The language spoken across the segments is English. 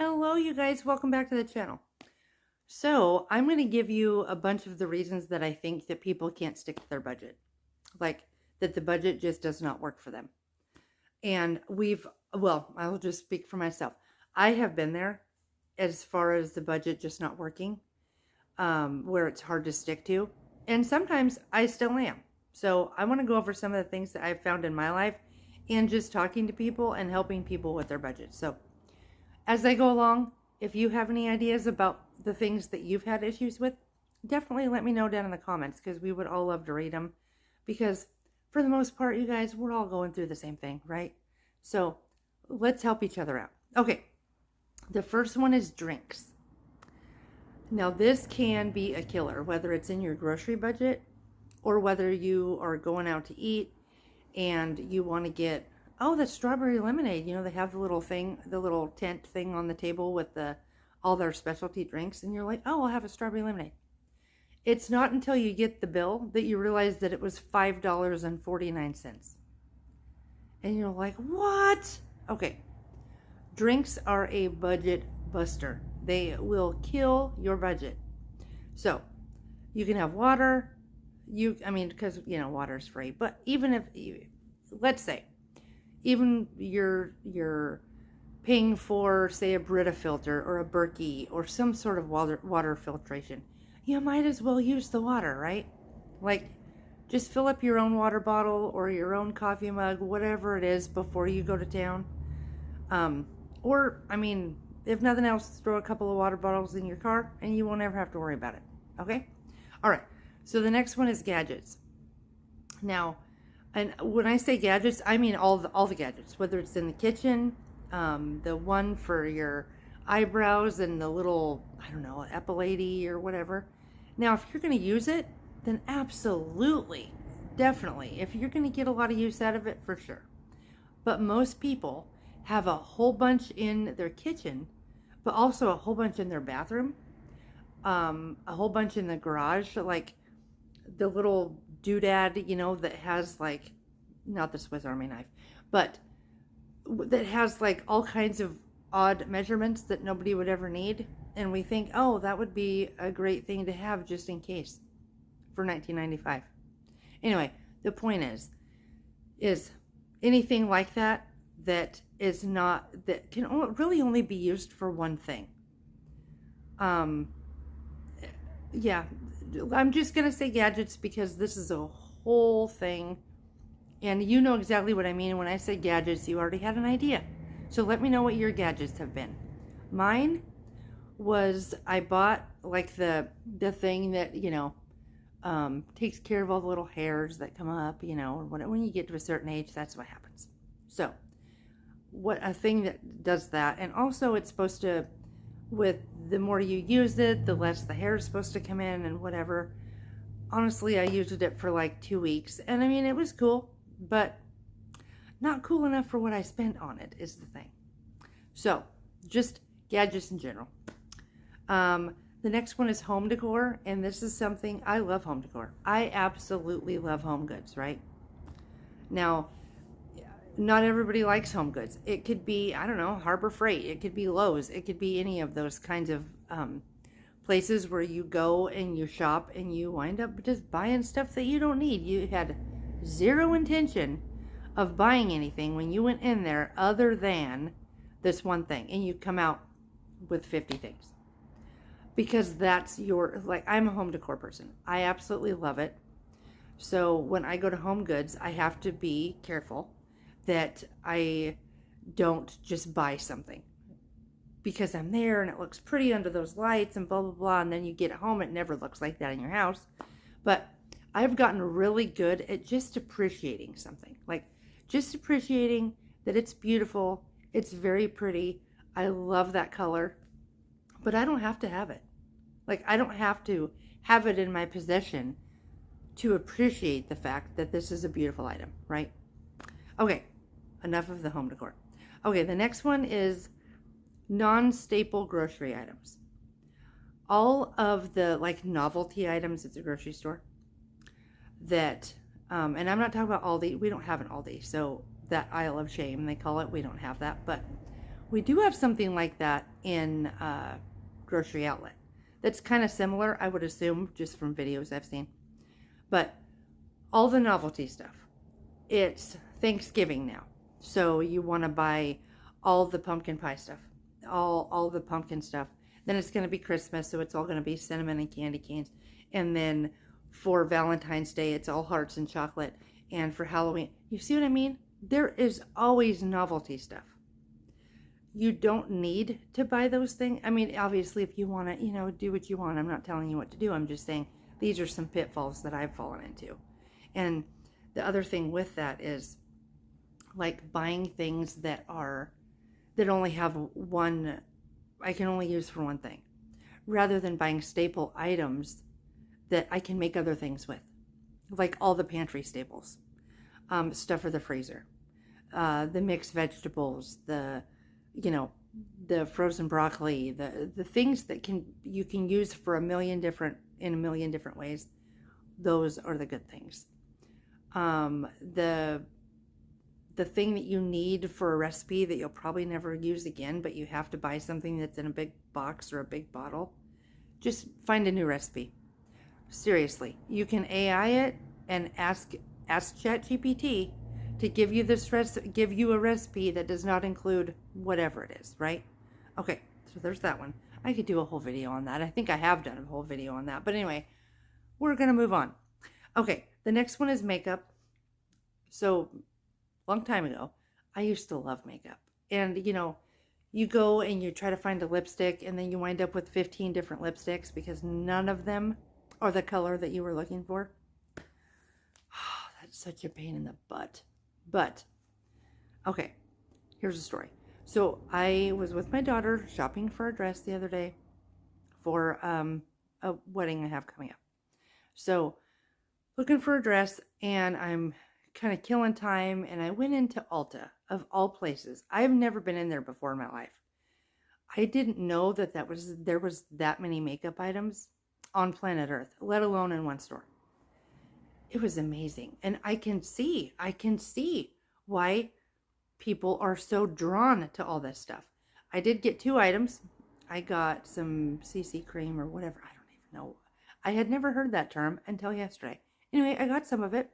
Hello, you guys. Welcome back to the channel. So, I'm going to give you a bunch of the reasons that I think that people can't stick to their budget. Like, that the budget just does not work for them. And I'll just speak for myself. I have been there as far as the budget just not working, where it's hard to stick to. And sometimes I still am. So, I want to go over some of the things that I've found in my life and just talking to people and helping people with their budget. So, as I go along, if you have any ideas about the things that you've had issues with, definitely let me know down in the comments because we would all love to read them. Because for the most part, you guys, we're all going through the same thing, right? So let's help each other out. Okay, the first one is drinks. Now, this can be a killer, whether it's in your grocery budget or whether you are going out to eat and you want to get the strawberry lemonade. You know, they have the little thing, the little tent thing on the table with all their specialty drinks. And you're like, oh, I'll have a strawberry lemonade. It's not until you get the bill that you realize that it was $5.49. And you're like, what? Okay. Drinks are a budget buster. They will kill your budget. So you can have water. Because, water is free. But even if, let's say, even you're paying for, say, a Brita filter or a Berkey or some sort of water filtration, you might as well use the water, right? Like, just fill up your own water bottle or your own coffee mug, whatever it is, before you go to town. If nothing else, throw a couple of water bottles in your car and you won't ever have to worry about it. Okay? All right. So the next one is gadgets. Now, and when I say gadgets, I mean all the gadgets, whether it's in the kitchen, the one for your eyebrows and the little, I don't know, epilady or whatever. Now, if you're going to use it, then absolutely, definitely. If you're going to get a lot of use out of it, for sure. But most people have a whole bunch in their kitchen, but also a whole bunch in their bathroom, a whole bunch in the garage, like the little doodad, that has like, not the Swiss Army knife, but that has like all kinds of odd measurements that nobody would ever need. And we think, oh, that would be a great thing to have just in case for 1995. Anyway, the point is anything like that can really only be used for one thing. Yeah, I'm just going to say gadgets because this is a whole thing. And you know exactly what I mean. When I say gadgets, you already had an idea. So let me know what your gadgets have been. Mine was, I bought like the thing that, takes care of all the little hairs that come up, when you get to a certain age, that's what happens. So a thing that does that. And also it's supposed to, with the more you use it, the less the hair is supposed to come in and whatever. Honestly, I used it for like 2 weeks. And it was cool, but not cool enough for what I spent on it is the thing. So, just gadgets in general. The next one is home decor. And this is something, I love home decor. I absolutely love home goods, right? Now, not everybody likes home goods. It could be, I don't know, Harbor Freight. It could be Lowe's. It could be any of those kinds of places where you go and you shop and you wind up just buying stuff that you don't need. You had zero intention of buying anything when you went in there other than this one thing. And you come out with 50 things. Because that's I'm a home decor person. I absolutely love it. So when I go to Home Goods, I have to be careful that I don't just buy something because I'm there and it looks pretty under those lights and blah, blah, blah. And then you get it home, it never looks like that in your house. But I've gotten really good at just appreciating something. Like just appreciating that it's beautiful. It's very pretty. I love that color. But I don't have to have it. Like I don't have to have it in my possession to appreciate the fact that this is a beautiful item, right? Okay, enough of the home decor. Okay, the next one is non-staple grocery items. All of the like novelty items at the grocery store that, and I'm not talking about Aldi. We don't have an Aldi, so that aisle of shame, they call it. We don't have that. But We do have something like that in Grocery Outlet. That's kind of similar, I would assume, just from videos I've seen. But all the novelty stuff. It's Thanksgiving now. So you want to buy all the pumpkin pie stuff, all the pumpkin stuff. Then it's going to be Christmas, so it's all going to be cinnamon and candy canes. And then for Valentine's Day, it's all hearts and chocolate. And for Halloween, you see what I mean? There is always novelty stuff. You don't need to buy those things. I mean, obviously, if you want to, do what you want. I'm not telling you what to do. I'm just saying these are some pitfalls that I've fallen into. And the other thing with that is like buying things that only have one, I can only use for one thing, rather than buying staple items that I can make other things with, like all the pantry staples, stuff for the freezer, the mixed vegetables, the frozen broccoli, the things that you can use for in a million different ways. Those are the good things. The thing that you need for a recipe that you'll probably never use again, but you have to buy something that's in a big box or a big bottle, just find a new recipe. Seriously, you can AI it and ask ChatGPT to give you a recipe that does not include whatever it is, right? Okay, so there's that one. I could do a whole video on that. I think I have done a whole video on that. But anyway, we're going to move on. Okay, the next one is makeup. So, long time ago, I used to love makeup. And, you go and you try to find a lipstick and then you wind up with 15 different lipsticks because none of them are the color that you were looking for. Oh, that's such a pain in the butt. But, okay, here's the story. So I was with my daughter shopping for a dress the other day for a wedding I have coming up. So looking for a dress, and I'm kind of killing time, and I went into Ulta, of all places. I've never been in there before in my life. I didn't know that there was that many makeup items on planet Earth, let alone in one store. It was amazing. And I can see why people are so drawn to all this stuff. I did get 2 items. I got some CC cream or whatever. I don't even know. I had never heard that term until yesterday. Anyway, I got some of it.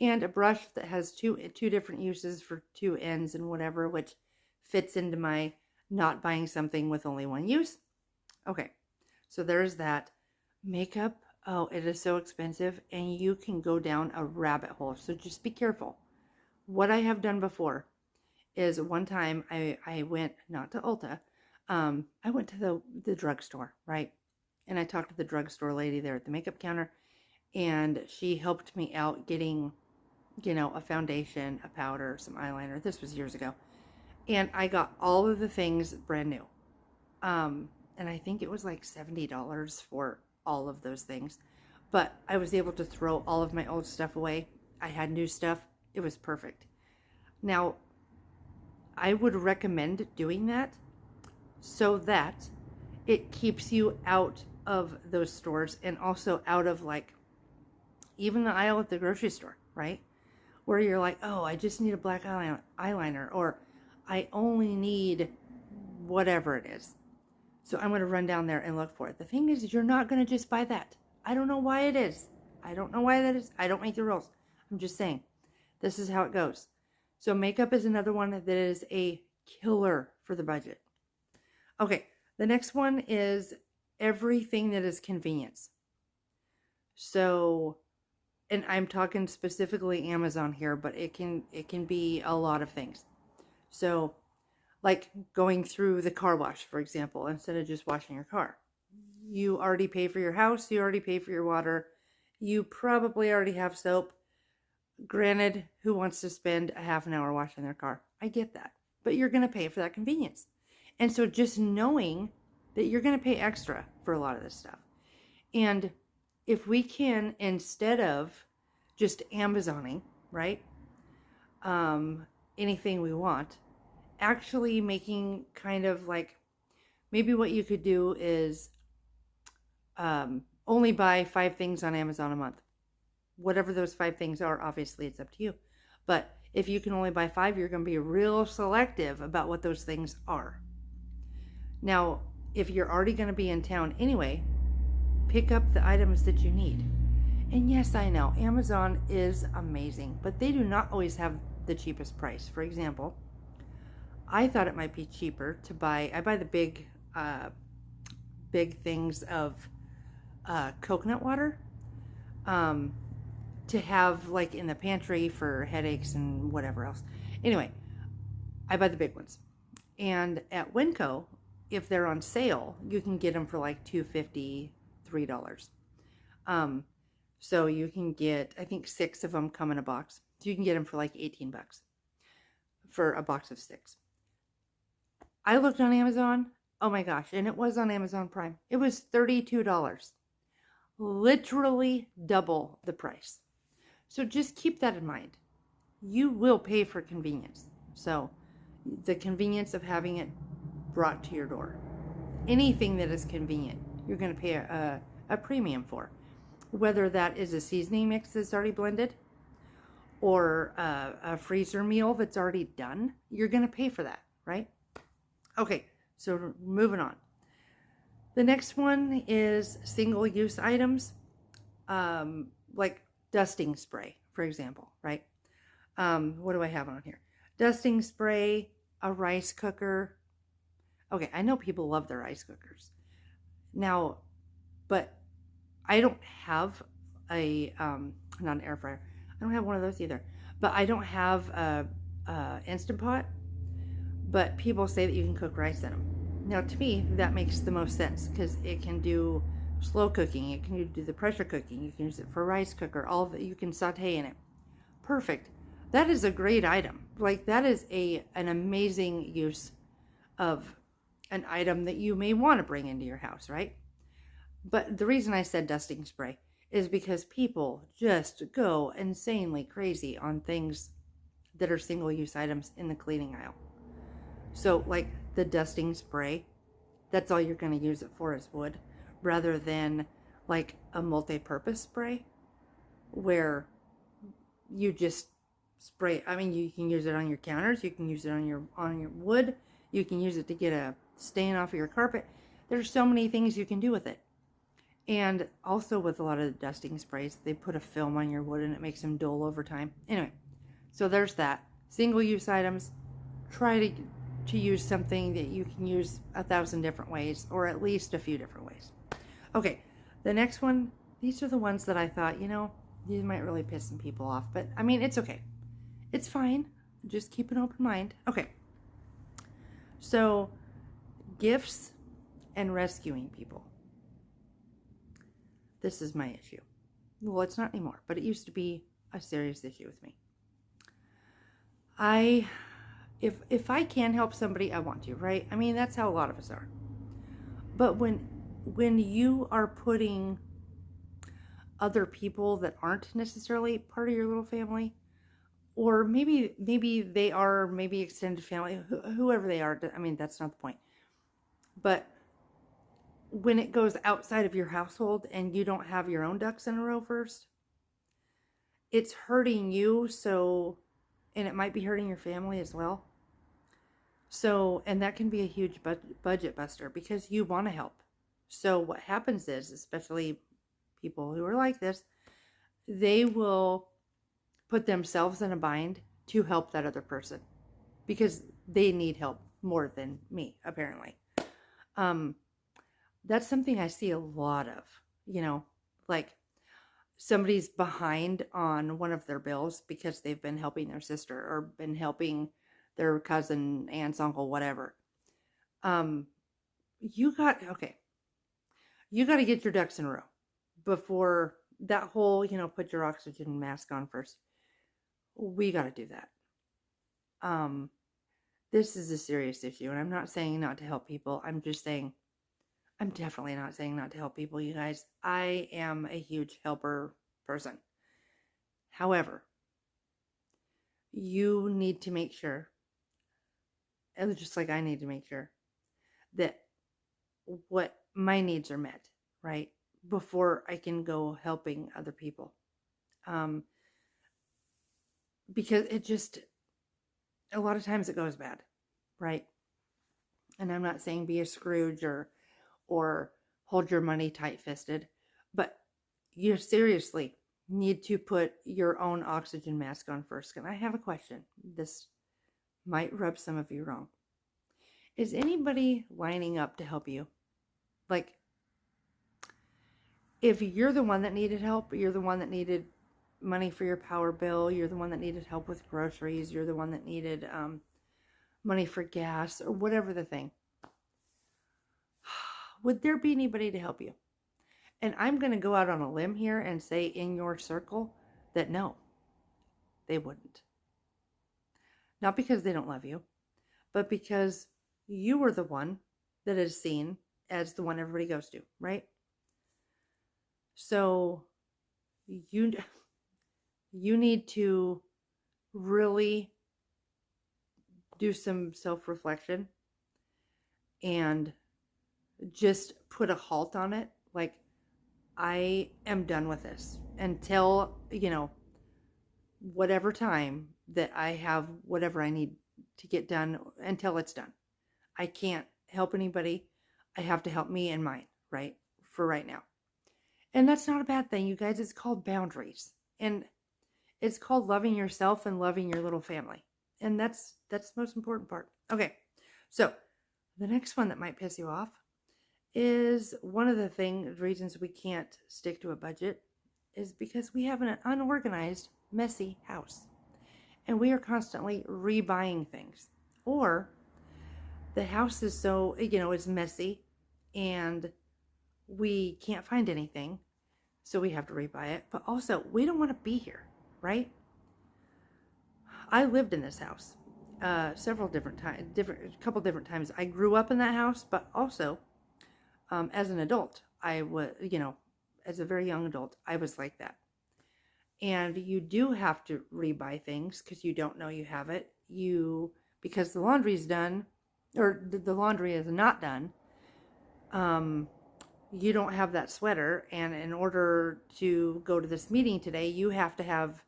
And a brush that has two different uses for 2 ends and whatever, which fits into my not buying something with only one use. Okay, so there's that. Makeup, oh, it is so expensive, and you can go down a rabbit hole. So just be careful. What I have done before is one time I went, not to Ulta, I went to the drugstore, right? And I talked to the drugstore lady there at the makeup counter, and she helped me out getting, a foundation, a powder, some eyeliner. This was years ago. And I got all of the things brand new. And I think it was like $70 for all of those things. But I was able to throw all of my old stuff away. I had new stuff. It was perfect. Now, I would recommend doing that so that it keeps you out of those stores and also out of even the aisle at the grocery store, right? Where you're like, oh, I just need a black eyeliner, or I only need whatever it is. So I'm going to run down there and look for it. The thing is, you're not going to just buy that. I don't know why it is. I don't know why that is. I don't make the rules. I'm just saying, this is how it goes. So makeup is another one that is a killer for the budget. Okay, the next one is everything that is convenience. So, and I'm talking specifically Amazon here, but it can be a lot of things. So, like going through the car wash, for example, instead of just washing your car. You already pay for your house, you already pay for your water, you probably already have soap. Granted, who wants to spend a half an hour washing their car? I get that. But you're going to pay for that convenience. And so just knowing that you're going to pay extra for a lot of this stuff. And if we can, instead of just Amazoning, right? Anything we want, actually making kind of like, maybe what you could do is only buy 5 things on Amazon a month. Whatever those 5 things are, obviously it's up to you. But If you can only buy 5, you're going to be real selective about what those things are. Now, if you're already going to be in town anyway, pick up the items that you need. And yes, I know, Amazon is amazing, but they do not always have the cheapest price. For example, I thought it might be cheaper to buy, I buy the big things of coconut water to have like in the pantry for headaches and whatever else. Anyway, I buy the big ones. And at Winco, if they're on sale, you can get them for like $2.50, $3. So you can get, I think 6 of them come in a box. So you can get them for like $18 for a box of 6. I looked on Amazon. Oh my gosh. And it was on Amazon Prime. It was $32. Literally double the price. So just keep that in mind. You will pay for convenience. So the convenience of having it brought to your door. Anything that is convenient, you're going to pay a premium for. Whether that is a seasoning mix that's already blended or a freezer meal that's already done, you're going to pay for that, right? Okay, so moving on. The next one is single-use items, like dusting spray, for example, right? What do I have on here? Dusting spray, a rice cooker. Okay, I know people love their rice cookers. Now, but I don't have a, not an air fryer. I don't have one of those either. But I don't have a Instant Pot. But people say that you can cook rice in them. Now, to me, that makes the most sense because it can do slow cooking. It can do the pressure cooking. You can use it for rice cooker. All of it, you can saute in it. Perfect. That is a great item. Like, that is an amazing use of an item that you may want to bring into your house, right? But the reason I said dusting spray is because people just go insanely crazy on things that are single-use items in the cleaning aisle. So, like the dusting spray, that's all you're going to use it for is wood, rather than like a multi-purpose spray where you just spray. I mean, you can use it on your counters, you can use it on your wood, you can use it to get a stain off of your carpet. There's so many things you can do with it. And also with a lot of the dusting sprays, they put a film on your wood and it makes them dull over time. Anyway, so there's that. Single-use items, try to use something that you can use 1,000 different ways, or at least a few different ways. Okay, the next one, these are the ones that I thought, these might really piss some people off, but I mean, it's okay. It's fine. Just keep an open mind. Okay. So, gifts and rescuing people. This is my issue. Well, it's not anymore, but it used to be a serious issue with me. If I can help somebody, I want to, right? I mean, that's how a lot of us are. But when you are putting other people that aren't necessarily part of your little family, or maybe they are, maybe extended family, whoever they are, I mean, that's not the point. But when it goes outside of your household and you don't have your own ducks in a row first, it's hurting you, and it might be hurting your family as well. So, and that can be a huge budget buster because you want to help. So what happens is, especially people who are like this, they will put themselves in a bind to help that other person because they need help more than me, apparently. That's something I see a lot of, like somebody's behind on one of their bills because they've been helping their sister or been helping their cousin, aunts, uncle, whatever. You got to get your ducks in a row before that whole, put your oxygen mask on first. We got to do that. This is a serious issue, and I'm not saying not to help people. I'm definitely not saying not to help people, you guys. I am a huge helper person. However, you need to make sure, and just like I need to make sure, that what my needs are met, right? Before I can go helping other people. because it just, a lot of times it goes bad, right? And I'm not saying be a Scrooge or hold your money tight-fisted, but you seriously need to put your own oxygen mask on first. And I have a question. This might rub some of you wrong. Is anybody lining up to help you? Like, if you're the one that needed help, you're the one that needed money for your power bill, you're the one that needed help with groceries, you're the one that needed money for gas, or whatever the thing, would there be anybody to help you? And I'm going to go out on a limb here and say in your circle that no, they wouldn't. Not because they don't love you, but because you were the one that is seen as the one everybody goes to, right? So you need to really do some self-reflection and just put a halt on it. Like, I am done with this until, whatever time that I have whatever I need to get done, until it's done. I can't help anybody. I have to help me and mine, right? For right now. And that's not a bad thing, you guys. It's called boundaries. And it's called loving yourself and loving your little family. And that's the most important part. Okay. So the next one that might piss you off is one of the reasons we can't stick to a budget is because we have an unorganized, messy house. And we are constantly rebuying things. Or the house is so, it's messy and we can't find anything. So we have to rebuy it. But also, we don't want to be here, right? I lived in this house several different times, a couple different times. I grew up in that house, but also as an adult, I was, as a very young adult, I was like that. And you do have to rebuy things because you don't know you have it. Because the laundry's done, or the laundry is not done, you don't have that sweater. And in order to go to this meeting today, you have to have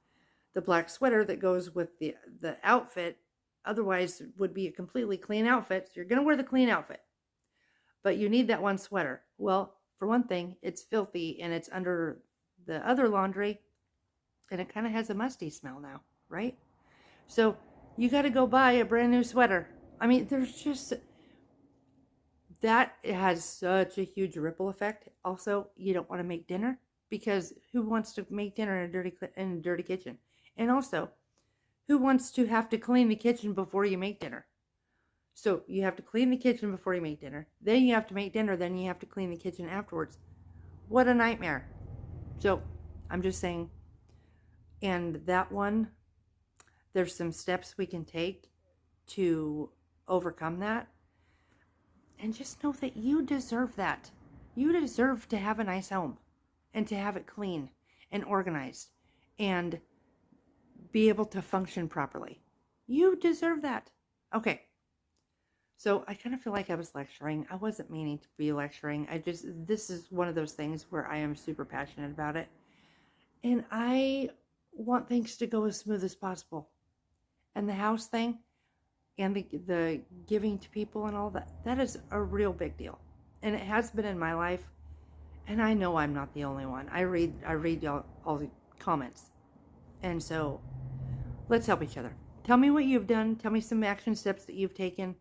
the black sweater that goes with the outfit. Otherwise, it would be a completely clean outfit. So you're going to wear the clean outfit. But you need that one sweater. Well, for one thing, it's filthy and it's under the other laundry. And it kind of has a musty smell now, right? So you got to go buy a brand new sweater. I mean, there's just, that has such a huge ripple effect. Also, you don't want to make dinner because who wants to make dinner in a dirty kitchen? And also, who wants to have to clean the kitchen before you make dinner? So you have to clean the kitchen before you make dinner. Then you have to make dinner. Then you have to clean the kitchen afterwards. What a nightmare. So I'm just saying, and that one, there's some steps we can take to overcome that. And just know that you deserve that. You deserve to have a nice home and to have it clean and organized and be able to function properly. You deserve that. Okay. So I kind of feel like I was lecturing. I wasn't meaning to be lecturing. This is one of those things where I am super passionate about it. And I want things to go as smooth as possible. And the house thing and the giving to people and all that, that is a real big deal. And it has been in my life. And I know I'm not the only one. I read y'all all the comments. And so let's help each other. Tell me what you've done. Tell me some action steps that you've taken.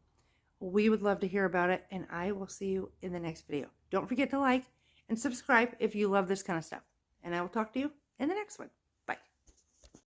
We would love to hear about it, and I will see you in the next video. Don't forget to like and subscribe if you love this kind of stuff. And I will talk to you in the next one.